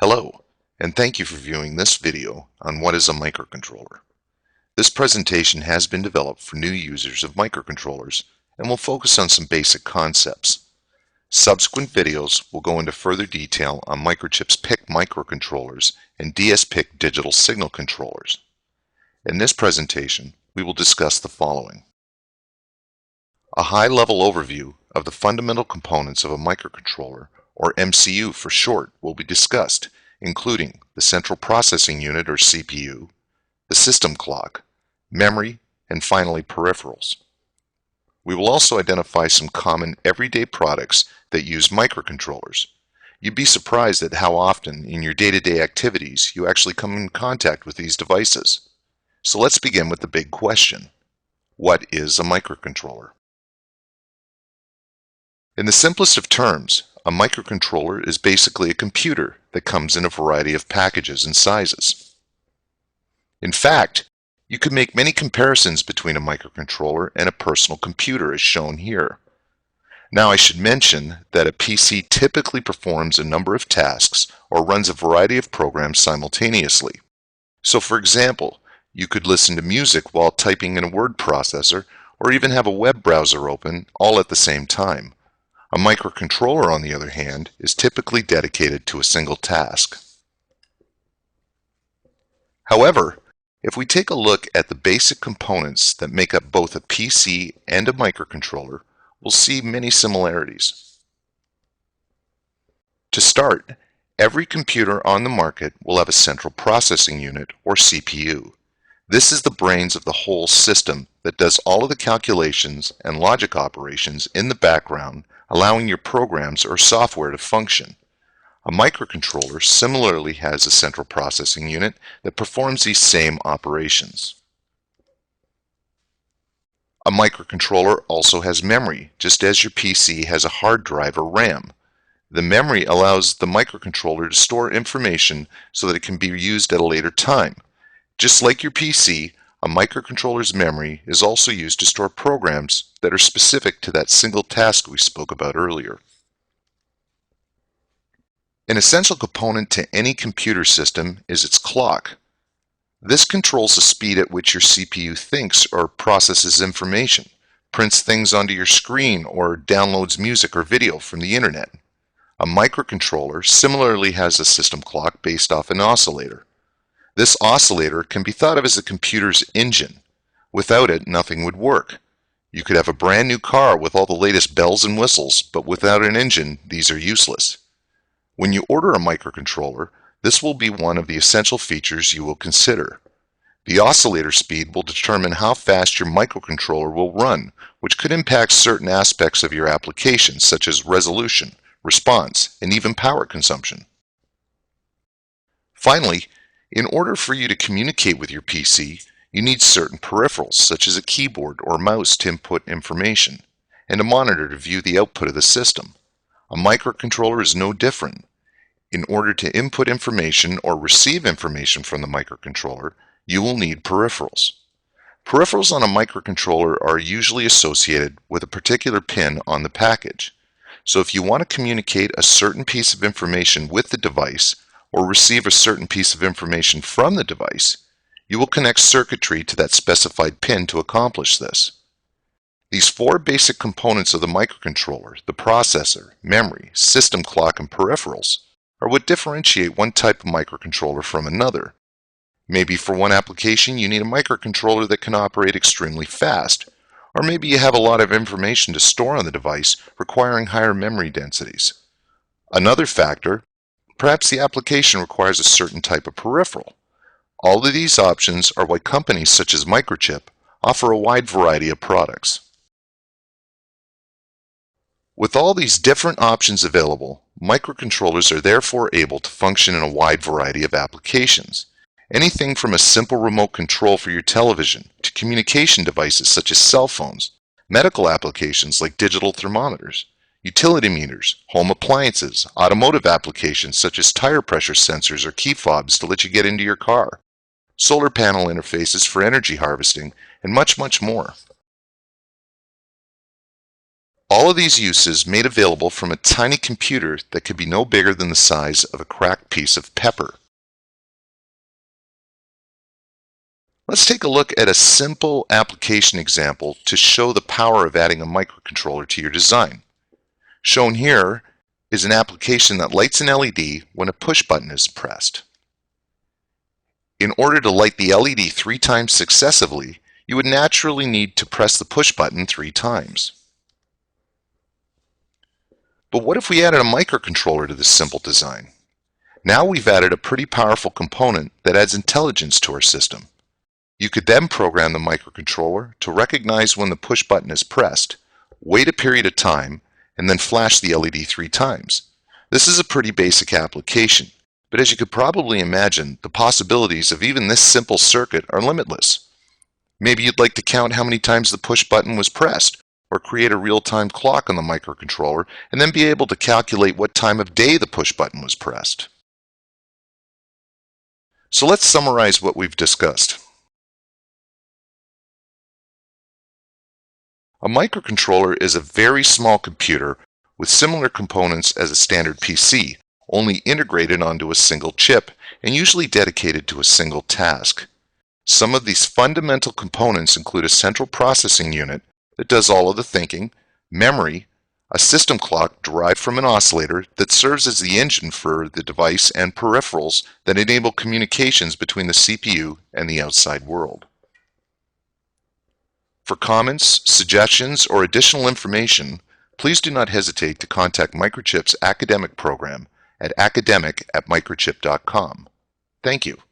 Hello, and thank you for viewing this video on what is a microcontroller. This presentation has been developed for new users of microcontrollers and will focus on some basic concepts. Subsequent videos will go into further detail on Microchip's PIC microcontrollers and DS-PIC digital signal controllers. In this presentation, we will discuss the following. A high-level overview of the fundamental components of a microcontroller, or MCU for short, will be discussed, including the central processing unit or CPU, the system clock, memory, and finally peripherals. We will also identify some common everyday products that use microcontrollers. You'd be surprised at how often in your day-to-day activities you actually come in contact with these devices. So let's begin with the big question. What is a microcontroller? In the simplest of terms, a microcontroller is basically a computer that comes in a variety of packages and sizes. In fact, you could make many comparisons between a microcontroller and a personal computer as shown here. Now I should mention that a PC typically performs a number of tasks or runs a variety of programs simultaneously. So for example, you could listen to music while typing in a word processor or even have a web browser open all at the same time. A microcontroller, on the other hand, is typically dedicated to a single task. However, if we take a look at the basic components that make up both a PC and a microcontroller, we'll see many similarities. To start, every computer on the market will have a central processing unit, or CPU. This is the brains of the whole system that does all of the calculations and logic operations in the background, allowing your programs or software to function. A microcontroller similarly has a central processing unit that performs these same operations. A microcontroller also has memory, just as your PC has a hard drive or RAM. The memory allows the microcontroller to store information so that it can be used at a later time. Just like your PC, a microcontroller's memory is also used to store programs that are specific to that single task we spoke about earlier. An essential component to any computer system is its clock. This controls the speed at which your CPU thinks or processes information, prints things onto your screen, or downloads music or video from the internet. A microcontroller similarly has a system clock based off an oscillator. This oscillator can be thought of as a computer's engine. Without it, nothing would work. You could have a brand new car with all the latest bells and whistles, but without an engine, these are useless. When you order a microcontroller, this will be one of the essential features you will consider. The oscillator speed will determine how fast your microcontroller will run, which could impact certain aspects of your application, such as resolution, response, and even power consumption. Finally, in order for you to communicate with your PC, you need certain peripherals, such as a keyboard or mouse to input information, and a monitor to view the output of the system. A microcontroller is no different. In order to input information or receive information from the microcontroller, you will need peripherals. Peripherals on a microcontroller are usually associated with a particular pin on the package. So if you want to communicate a certain piece of information with the device, or receive a certain piece of information from the device, you will connect circuitry to that specified pin to accomplish this. These four basic components of the microcontroller, the processor, memory, system clock, and peripherals, are what differentiate one type of microcontroller from another. Maybe for one application you need a microcontroller that can operate extremely fast, or maybe you have a lot of information to store on the device requiring higher memory densities. Another factor, perhaps the application requires a certain type of peripheral. All of these options are why companies such as Microchip offer a wide variety of products. With all these different options available, microcontrollers are therefore able to function in a wide variety of applications. Anything from a simple remote control for your television to communication devices such as cell phones, medical applications like digital thermometers, utility meters, home appliances, automotive applications such as tire pressure sensors or key fobs to let you get into your car, solar panel interfaces for energy harvesting, and much, much more. All of these uses made available from a tiny computer that could be no bigger than the size of a cracked piece of pepper. Let's take a look at a simple application example to show the power of adding a microcontroller to your design. Shown here is an application that lights an LED when a push button is pressed. In order to light the LED 3 times successively, you would naturally need to press the push button 3 times. But what if we added a microcontroller to this simple design? Now we've added a pretty powerful component that adds intelligence to our system. You could then program the microcontroller to recognize when the push button is pressed, wait a period of time, and then flash the LED 3 times. This is a pretty basic application, but as you could probably imagine, the possibilities of even this simple circuit are limitless. Maybe you'd like to count how many times the push button was pressed, or create a real-time clock on the microcontroller and then be able to calculate what time of day the push button was pressed. So let's summarize what we've discussed. A microcontroller is a very small computer with similar components as a standard PC, only integrated onto a single chip and usually dedicated to a single task. Some of these fundamental components include a central processing unit that does all of the thinking, memory, a system clock derived from an oscillator that serves as the engine for the device, and peripherals that enable communications between the CPU and the outside world. For comments, suggestions, or additional information, please do not hesitate to contact Microchip's academic program at academic@microchip.com. Thank you.